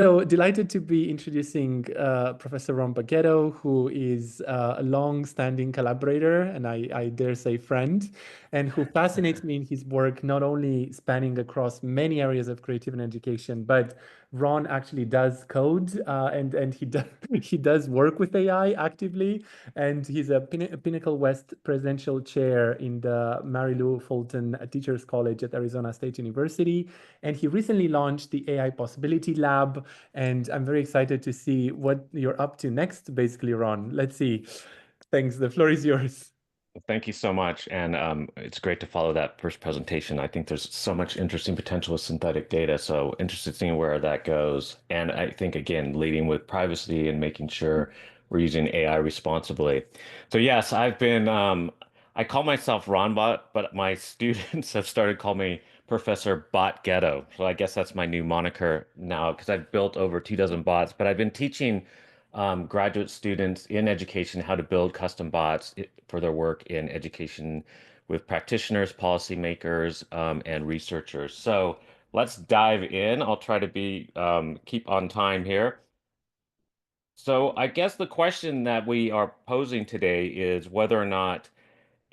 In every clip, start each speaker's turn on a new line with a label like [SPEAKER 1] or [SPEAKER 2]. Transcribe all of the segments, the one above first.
[SPEAKER 1] So delighted to be introducing Professor Ron Beghetto, who is a long-standing collaborator and I dare say friend, and who fascinates me in his work, not only spanning across many areas of creative and education, but Ron actually does code and he does he does work with AI actively, and he's a Pinnacle West Presidential Chair in the Mary Lou Fulton Teachers College at Arizona State University, and he recently launched the AI Possibility Lab, and I'm very excited to see what you're up to next, basically, Ron. Let's see. Thanks. The floor is yours.
[SPEAKER 2] Thank you so much. And it's great to follow that first presentation. I think there's so much interesting potential with synthetic data. So interested seeing where that goes. And I think, again, leading with privacy and making sure we're using AI responsibly. So yes, I call myself Ronbot, but my students have started calling me Professor Bot Ghetto. So I guess that's my new moniker now because I've built over 2 dozen bots, but I've been teaching graduate students in education how to build custom bots for their work in education with practitioners, policymakers, and researchers. So let's dive in. I'll try to be keep on time here. So I guess the question that we are posing today is whether or not,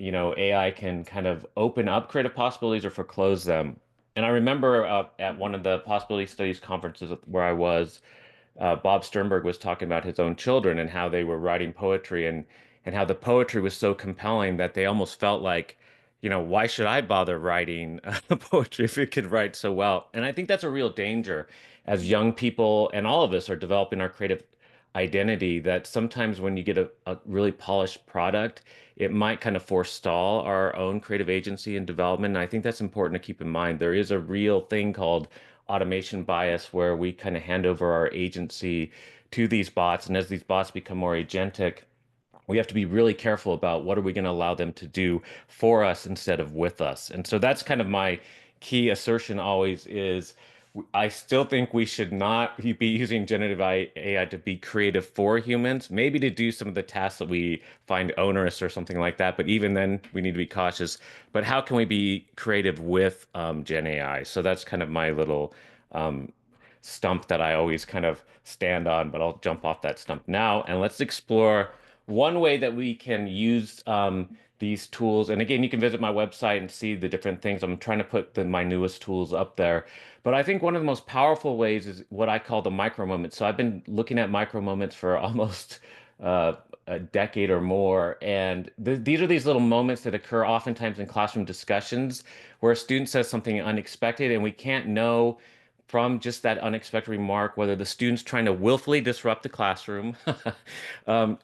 [SPEAKER 2] AI can kind of open up creative possibilities or foreclose them. And I remember at one of the possibility studies conferences where I was, Bob Sternberg was talking about his own children and how they were writing poetry and how the poetry was so compelling that they almost felt like, why should I bother writing poetry if it could write so well? And I think that's a real danger as young people and all of us are developing our creative identity that sometimes when you get a really polished product, it might kind of forestall our own creative agency and development. And I think that's important to keep in mind. There is a real thing called automation bias where we kind of hand over our agency to these bots. And as these bots become more agentic, we have to be really careful about what are we going to allow them to do for us instead of with us. And so that's kind of my key assertion always is I still think we should not be using generative AI to be creative for humans, maybe to do some of the tasks that we find onerous or something like that. But even then, we need to be cautious. But how can we be creative with Gen AI? So that's kind of my little um, stump that I always kind of stand on, but I'll jump off that stump now and let's explore one way that we can use these tools. And again, you can visit my website and see the different things. I'm trying to put my newest tools up there. But I think one of the most powerful ways is what I call the micro moments. So I've been looking at micro moments for almost uh, a decade or more. And these are these little moments that occur oftentimes in classroom discussions where a student says something unexpected and we can't know from just that unexpected remark, whether the student's trying to willfully disrupt the classroom,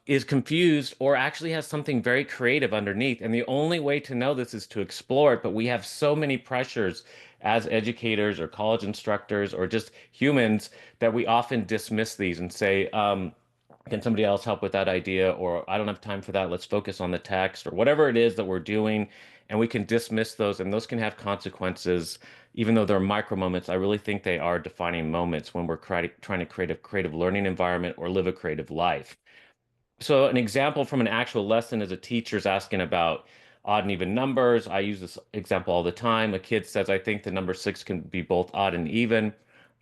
[SPEAKER 2] is confused, or actually has something very creative underneath. And the only way to know this is to explore it. But we have so many pressures as educators or college instructors or just humans that we often dismiss these and say, can somebody else help with that idea? Or I don't have time for that. Let's focus on the text or whatever it is that we're doing. And we can dismiss those, and those can have consequences, even though they're micro moments. I really think they are defining moments when we're trying to create a creative learning environment or live a creative life. So an example from an actual lesson is a teacher's asking about odd and even numbers. I use this example all the time. A kid says, I think the number six can be both odd and even.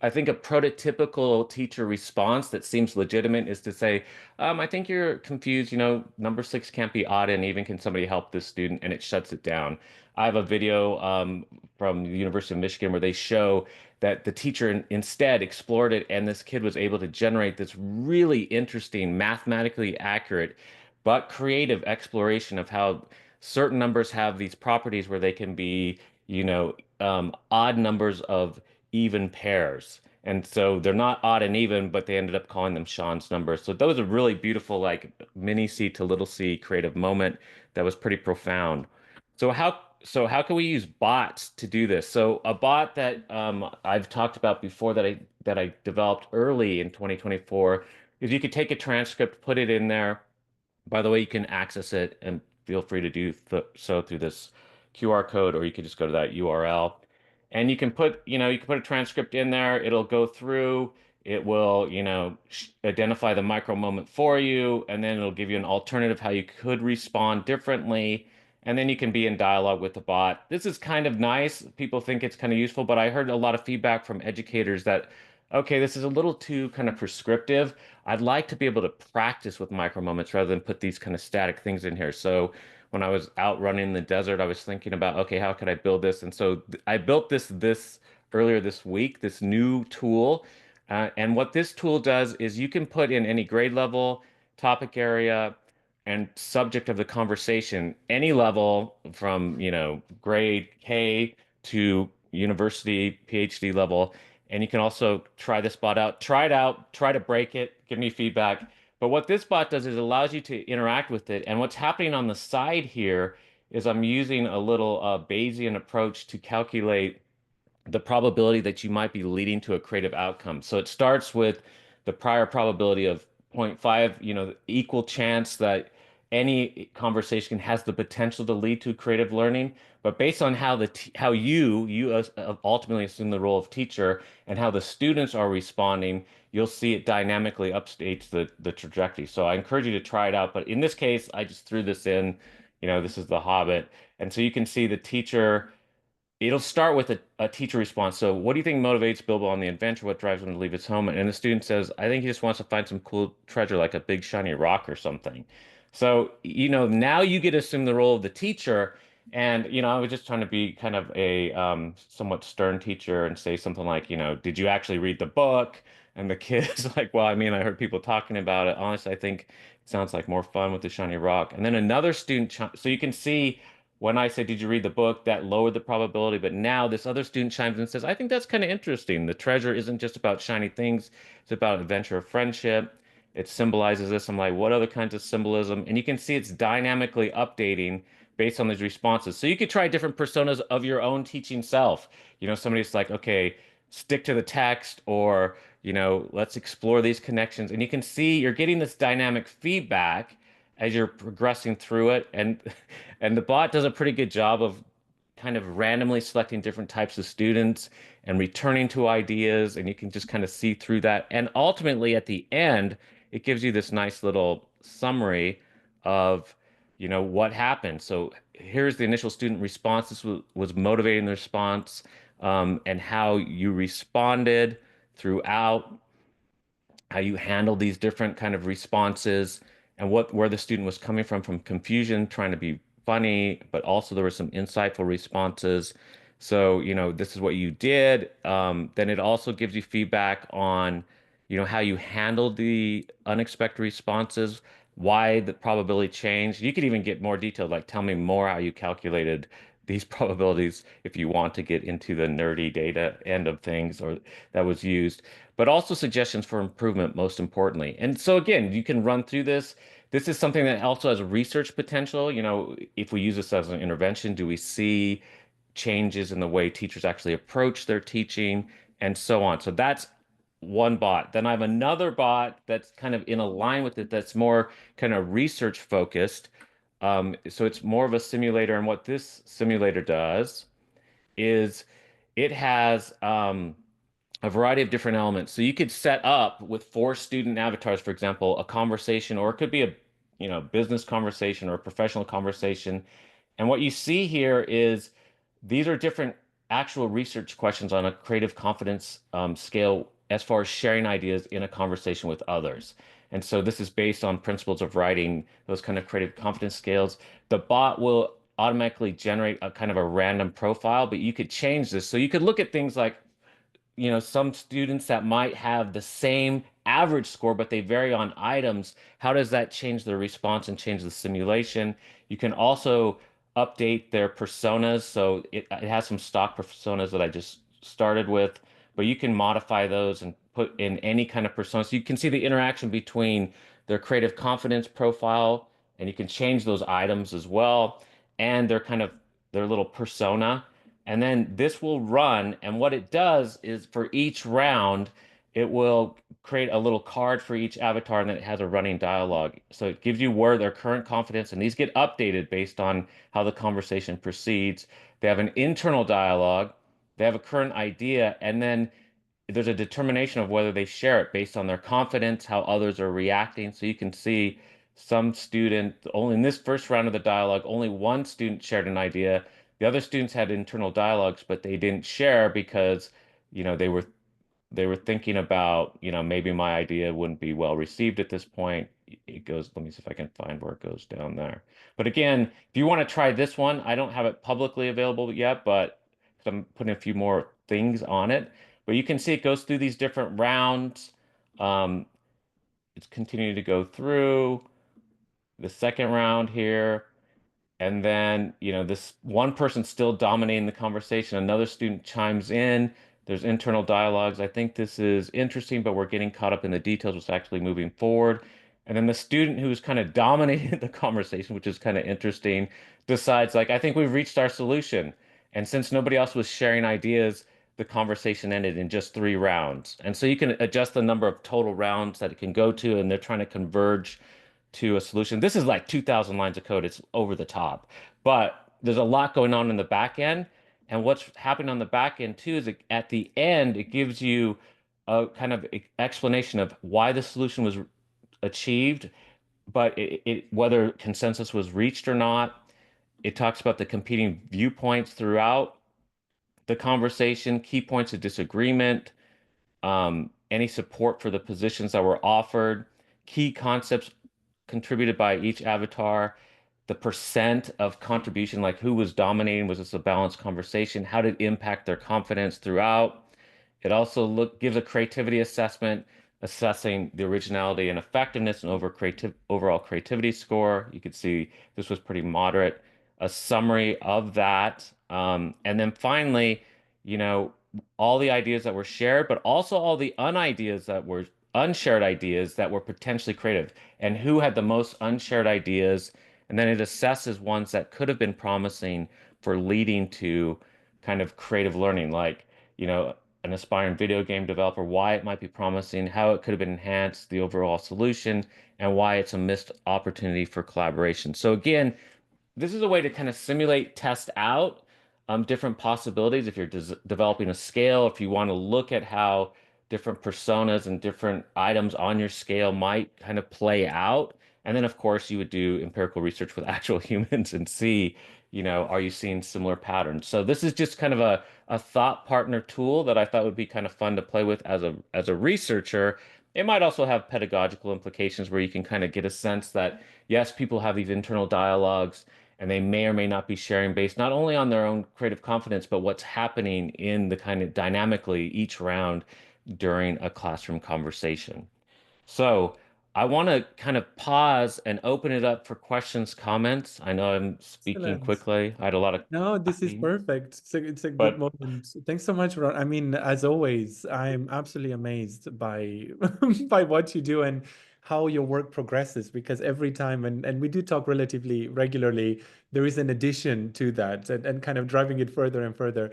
[SPEAKER 2] I think a prototypical teacher response that seems legitimate is to say, I think you're confused. Number six can't be odd and even. Can somebody help this student? And it shuts it down. I have a video from the University of Michigan where they show that the teacher instead explored it, and this kid was able to generate this really interesting, mathematically accurate, but creative exploration of how certain numbers have these properties where they can be, odd numbers of even pairs. And so they're not odd and even, but they ended up calling them Sean's numbers. So that was a really beautiful, like mini C to little c creative moment that was pretty profound. So how can we use bots to do this? So a bot that I've talked about before that I developed early in 2024 is you could take a transcript, put it in there. By the way, you can access it and feel free to do so through this QR code, or you could just go to that URL. And you can put a transcript in there. It'll go through. It will, identify the micro moment for you, and then it'll give you an alternative how you could respond differently. And then you can be in dialogue with the bot. This is kind of nice. People think it's kind of useful, but I heard a lot of feedback from educators that okay, this is a little too kind of prescriptive. I'd like to be able to practice with micro moments rather than put these kind of static things in here. So when I was out running in the desert, I was thinking about, okay, how could I build this? And so I built this earlier this week, this new tool. And what this tool does is you can put in any grade level, topic area, and subject of the conversation, any level from, grade K to university, PhD level. And you can also try this bot out, try it out, try to break it, give me feedback. But what this bot does is it allows you to interact with it. And what's happening on the side here is I'm using a little Bayesian approach to calculate the probability that you might be leading to a creative outcome. So it starts with the prior probability of zero point 0.5, equal chance that any conversation has the potential to lead to creative learning. But based on how how you ultimately assume the role of teacher and how the students are responding, you'll see it dynamically updates the trajectory. So I encourage you to try it out. But in this case, I just threw this in, this is the Hobbit. And so you can see the teacher. It'll start with a teacher response. So, what do you think motivates Bilbo on the adventure? What drives him to leave his home? And the student says, I think he just wants to find some cool treasure, like a big shiny rock or something. So, now you get to assume the role of the teacher. And, I was just trying to be kind of a somewhat stern teacher and say something like, did you actually read the book? And the kid's like, well, I mean, I heard people talking about it. Honestly, I think it sounds like more fun with the shiny rock. And then another student, so you can see when I said, did you read the book? That lowered the probability. But now this other student chimes in and says, I think that's kind of interesting. The treasure isn't just about shiny things, it's about adventure of friendship. It symbolizes this. I'm like, what other kinds of symbolism? And you can see it's dynamically updating based on these responses. So you could try different personas of your own teaching self. Somebody's like, okay, stick to the text, or, let's explore these connections. And you can see you're getting this dynamic feedback as you're progressing through it. And the bot does a pretty good job of kind of randomly selecting different types of students and returning to ideas, and you can just kind of see through that. And ultimately, at the end, it gives you this nice little summary of, what happened. So here's the initial student response. This was motivating the response, and how you responded throughout, how you handle these different kind of responses, and where the student was coming from confusion, trying to be funny, but also there were some insightful responses. So, this is what you did. Then it also gives you feedback on, how you handled the unexpected responses, why the probability changed. You could even get more detailed, like tell me more how you calculated these probabilities if you want to get into the nerdy data end of things or that was used, but also suggestions for improvement, most importantly. And so again, you can run through this. This is something that also has research potential. If we use this as an intervention, do we see changes in the way teachers actually approach their teaching and so on? So that's one bot. Then I have another bot that's kind of in a line with it that's more kind of research focused. So it's more of a simulator. And what this simulator does is it has a variety of different elements. So you could set up with 4 student avatars, for example, a conversation, or it could be a business conversation or a professional conversation. And what you see here is these are different actual research questions on a creative confidence scale as far as sharing ideas in a conversation with others. And so this is based on principles of writing, those kind of creative confidence scales. The bot will automatically generate a kind of a random profile, but you could change this. So you could look at things like, some students that might have the same average score, but they vary on items. How does that change their response and change the simulation? You can also update their personas. So it has some stock personas that I just started with, but you can modify those and put in any kind of persona. So you can see the interaction between their creative confidence profile, and you can change those items as well, and their little persona. And then this will run, and what it does is for each round, it will create a little card for each avatar, and then it has a running dialogue. So it gives you where their current confidence, and these get updated based on how the conversation proceeds. They have an internal dialogue, they have a current idea, and then there's a determination of whether they share it based on their confidence, how others are reacting. So you can see some student, only in this first round of the dialogue, only one student shared an idea. The other students had internal dialogues, but they didn't share because, they were They were thinking about, maybe my idea wouldn't be well received at this point. It goes, let me see if I can find where it goes down there. But again, if you want to try this one, I don't have it publicly available yet, but 'cause I'm putting a few more things on it. But you can see it goes through these different rounds. Um, it's continuing to go through the second round here. And then, this one person's still dominating the conversation. Another student chimes in. There's internal dialogues. I think this is interesting, but we're getting caught up in the details, what's actually moving forward. And then the student who's kind of dominating the conversation, which is kind of interesting, decides, like, I think we've reached our solution. And since nobody else was sharing ideas, the conversation ended in just 3 rounds. And so you can adjust the number of total rounds that it can go to, and they're trying to converge to a solution. This is like 2,000 lines of code. It's over the top, but there's a lot going on in the back end. And what's happening on the back end too is at the end, it gives you a kind of explanation of why the solution was achieved, but whether consensus was reached or not. It talks about the competing viewpoints throughout the conversation, key points of disagreement, any support for the positions that were offered, key concepts contributed by each avatar, the percent of contribution, like who was dominating, was this a balanced conversation? How did it impact their confidence throughout? It also gives a creativity assessment, assessing the originality and effectiveness and overall creativity score. You could see this was pretty moderate. A summary of that. And then finally, you know, all the ideas that were shared, but also all the unideas that were unshared ideas that were potentially creative, and who had the most unshared ideas. And then it assesses ones that could have been promising for leading to kind of creative learning, like, an aspiring video game developer, why it might be promising, how it could have been enhanced, the overall solution, and why it's a missed opportunity for collaboration. So again, this is a way to kind of simulate, test out different possibilities. If you're developing a scale, if you want to look at how different personas and different items on your scale might kind of play out. And then, of course, you would do empirical research with actual humans and see, are you seeing similar patterns? So this is just kind of a thought partner tool that I thought would be kind of fun to play with as a researcher. It might also have pedagogical implications where you can kind of get a sense that, yes, people have these internal dialogues, and they may or may not be sharing based not only on their own creative confidence, but what's happening in the kind of dynamically each round during a classroom conversation. So I want to kind of pause and open it up for questions, comments. I know I'm speaking
[SPEAKER 1] Excellent.
[SPEAKER 2] quickly. I had a lot of
[SPEAKER 1] No, this is
[SPEAKER 2] clapping,
[SPEAKER 1] perfect. It's a good
[SPEAKER 2] but
[SPEAKER 1] moment. Thanks so much, Ron. I mean, as always, I'm absolutely amazed by by what you do and how your work progresses, because every time, and we do talk relatively regularly, there is an addition to that, and kind of driving it further and further.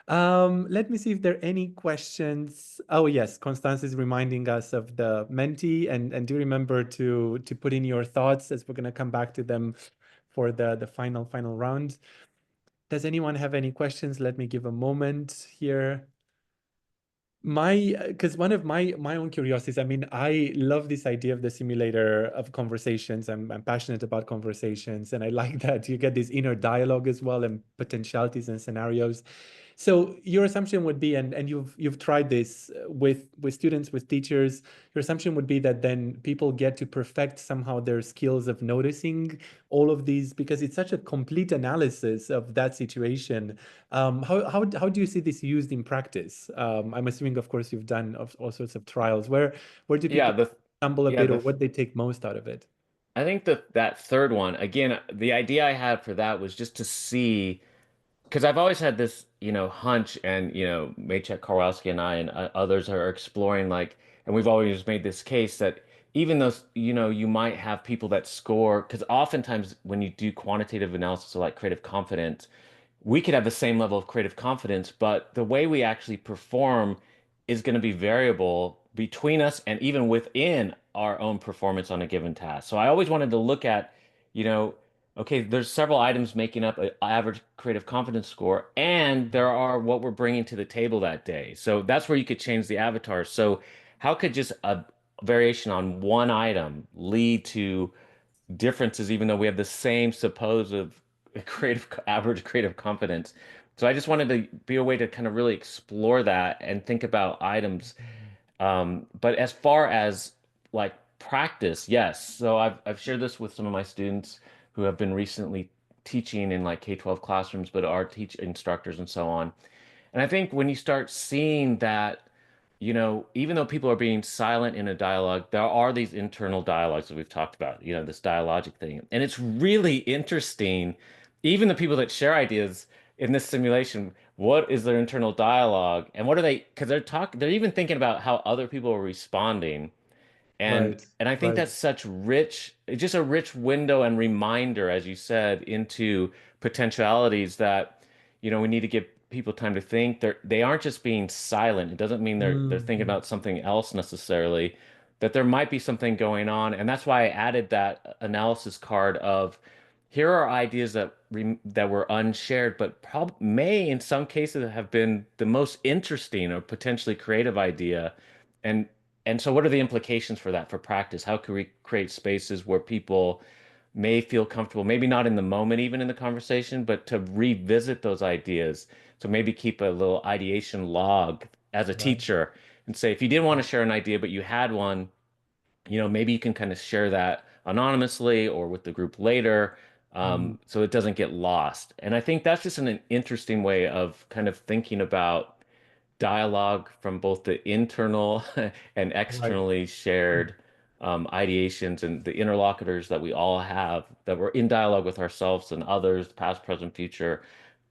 [SPEAKER 1] Let me see if there are any questions. Oh yes, Constance is reminding us of the Menti, and do remember to put in your thoughts, as we're going to come back to them for the final round. Does anyone have any questions? Let me give a moment here. Because one of my own curiosities, I mean, I love this idea of the simulator of conversations. I'm passionate about conversations, and I like that you get this inner dialogue as well, and potentialities and scenarios. So your assumption would be, and you've tried this with students, with teachers, your assumption would be that then people get to perfect somehow their skills of noticing all of these, because it's such a complete analysis of that situation. How do you see this used in practice? I'm assuming, of course, you've done all sorts of trials. Where do
[SPEAKER 2] yeah,
[SPEAKER 1] people
[SPEAKER 2] the
[SPEAKER 1] stumble a
[SPEAKER 2] yeah,
[SPEAKER 1] bit, or
[SPEAKER 2] the
[SPEAKER 1] what they take most out of it?
[SPEAKER 2] I think that third one, again, the idea I had for that was just to see, because I've always had this, hunch, and Maychek Karwowski and I and others are exploring, like, and we've always made this case that even though you might have people that score, because oftentimes when you do quantitative analysis of like creative confidence, we could have the same level of creative confidence, but the way we actually perform is going to be variable between us and even within our own performance on a given task. So I always wanted to look at, you know, okay, there's several items making up an average creative confidence score, and there are what we're bringing to the table that day. So that's where you could change the avatar. So how could just a variation on one item lead to differences, even though we have the same supposed creative average creative confidence? So I just wanted to be a way to kind of really explore that and think about items. But as far as like practice, yes. So I've shared this with some of my students who have been recently teaching in like K-12 classrooms, but are teach instructors and so on. And I think when you start seeing that, even though people are being silent in a dialogue, there are these internal dialogues that we've talked about, this dialogic thing. And it's really interesting, even the people that share ideas in this simulation, what is their internal dialogue? And what are they, because they're even thinking about how other people are responding. And
[SPEAKER 1] Right,
[SPEAKER 2] and I think
[SPEAKER 1] right.
[SPEAKER 2] that's such rich, just a rich window and reminder, as you said, into potentialities that, we need to give people time to think. They aren't just being silent. It doesn't mean they're thinking
[SPEAKER 1] Mhm.
[SPEAKER 2] about something else necessarily, that there might be something going on. And that's why I added that analysis card of here are ideas that were unshared, but prob may in some cases have been the most interesting or potentially creative idea. And and so what are the implications for that for practice? How can we create spaces where people may feel comfortable, maybe not in the moment, even in the conversation, but to revisit those ideas. So maybe keep a little ideation log as a
[SPEAKER 1] Right.
[SPEAKER 2] teacher and say, if you didn't want to share an idea, but you had one, maybe you can kind of share that anonymously or with the group later,
[SPEAKER 1] Mm.
[SPEAKER 2] so it doesn't get lost. And I think that's just an interesting way of kind of thinking about dialogue from both the internal and
[SPEAKER 1] Right.
[SPEAKER 2] externally shared ideations and the interlocutors that we all have that we're in dialogue with ourselves and others, past, present, future.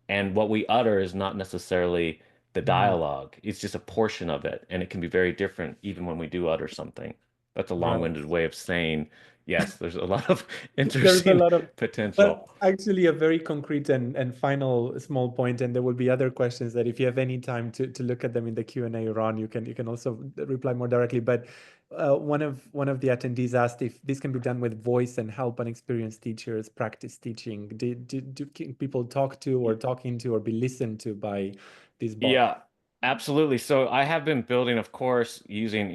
[SPEAKER 2] And what we utter is not necessarily the
[SPEAKER 1] Mm.
[SPEAKER 2] dialogue, it's just a portion of it. And it can be very different even when we do utter something. That's a
[SPEAKER 1] Right.
[SPEAKER 2] long-winded way of saying, yes, there's a lot of
[SPEAKER 1] There's a
[SPEAKER 2] interesting
[SPEAKER 1] lot of,
[SPEAKER 2] potential.
[SPEAKER 1] well, actually a very concrete and final small point, and there will be other questions that if you have any time to look at them in the Q&A, Ron, you can also reply more directly. But one of the attendees asked if this can be done with voice and help unexperienced teachers practice teaching. Do can people talk to or talking to or be listened to by this bot?
[SPEAKER 2] Yeah, absolutely. So I have been building, of course, using,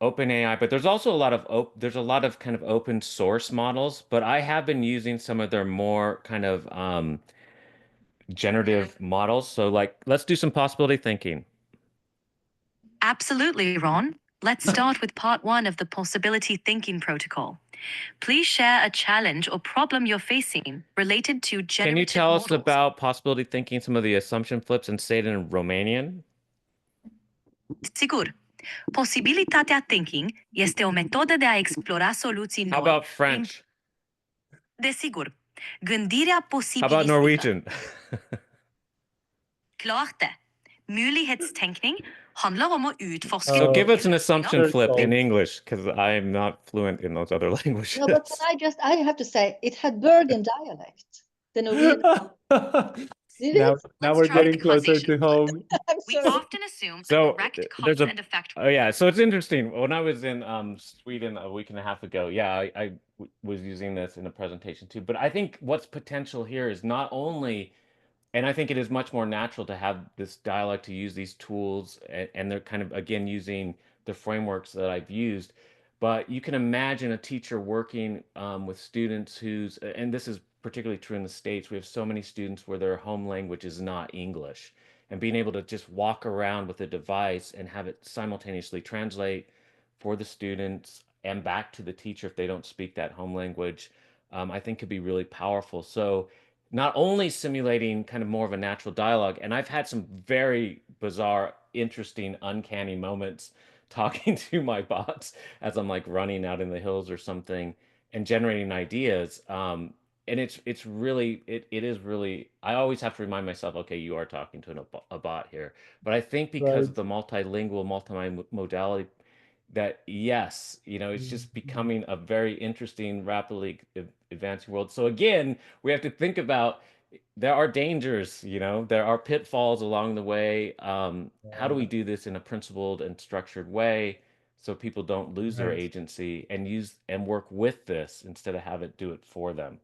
[SPEAKER 2] OpenAI, but there's a lot of kind of open source models, but I have been using some of their more kind of generative models. So like let's do some possibility thinking.
[SPEAKER 3] Absolutely, Ron. Let's start with part one of the possibility thinking protocol. Please share a challenge or problem you're facing related to
[SPEAKER 2] Can you
[SPEAKER 3] generative
[SPEAKER 2] tell us
[SPEAKER 3] models.
[SPEAKER 2] about possibility thinking, some of the assumption flips and say it in Romanian?
[SPEAKER 3] Sigur, posibilitatea thinking este o metodă de a explora soluții
[SPEAKER 2] How
[SPEAKER 3] noi
[SPEAKER 2] about
[SPEAKER 3] prin,
[SPEAKER 2] French?
[SPEAKER 3] desigur, gândirea
[SPEAKER 2] How about
[SPEAKER 3] posibilistică.
[SPEAKER 2] Norwegian?
[SPEAKER 3] Klart det. Mulighetstenkning handler om å utforske
[SPEAKER 2] So give us
[SPEAKER 3] mulige
[SPEAKER 2] an
[SPEAKER 3] løsninger.
[SPEAKER 2] assumption flip in
[SPEAKER 1] Circle.
[SPEAKER 2] English, because I'm not fluent in those other
[SPEAKER 4] No, but
[SPEAKER 2] languages.
[SPEAKER 4] I have to say, it had Bergen dialect. The Norwegian. Did
[SPEAKER 1] Now,
[SPEAKER 4] it?
[SPEAKER 1] now
[SPEAKER 3] Let's
[SPEAKER 1] we're
[SPEAKER 3] try the
[SPEAKER 1] getting closer to
[SPEAKER 3] causation flip.
[SPEAKER 1] home.
[SPEAKER 4] I'm
[SPEAKER 3] We
[SPEAKER 4] sorry.
[SPEAKER 3] often assume a
[SPEAKER 2] So
[SPEAKER 3] direct
[SPEAKER 2] there's
[SPEAKER 3] cause
[SPEAKER 2] a,
[SPEAKER 3] and effect.
[SPEAKER 2] oh yeah, so it's interesting. When I was in Sweden a week and a half ago, yeah, I was using this in a presentation too. But I think what's potential here is not only, and I think it is much more natural to have this dialogue, to use these tools, and they're kind of again using the frameworks that I've used. But you can imagine a teacher working with students and this is particularly true in the States. We have so many students where their home language is not English, and being able to just walk around with a device and have it simultaneously translate for the students and back to the teacher if they don't speak that home language, I think could be really powerful. So not only simulating kind of more of a natural dialogue, and I've had some very bizarre, interesting, uncanny moments talking to my bots as I'm like running out in the hills or something and generating ideas. And it's really it is really, I always have to remind myself, okay, you are talking to a bot here. But I think because of
[SPEAKER 1] Right.
[SPEAKER 2] the multilingual, multimodality, that yes, it's just
[SPEAKER 1] Mhm.
[SPEAKER 2] becoming a very interesting, rapidly advancing world. So again, we have to think about there are dangers, there are pitfalls along the way. How do we
[SPEAKER 1] Yeah.
[SPEAKER 2] do this in a principled and structured way so people don't lose their
[SPEAKER 1] Right.
[SPEAKER 2] agency and use and work with this instead of have it do it for them?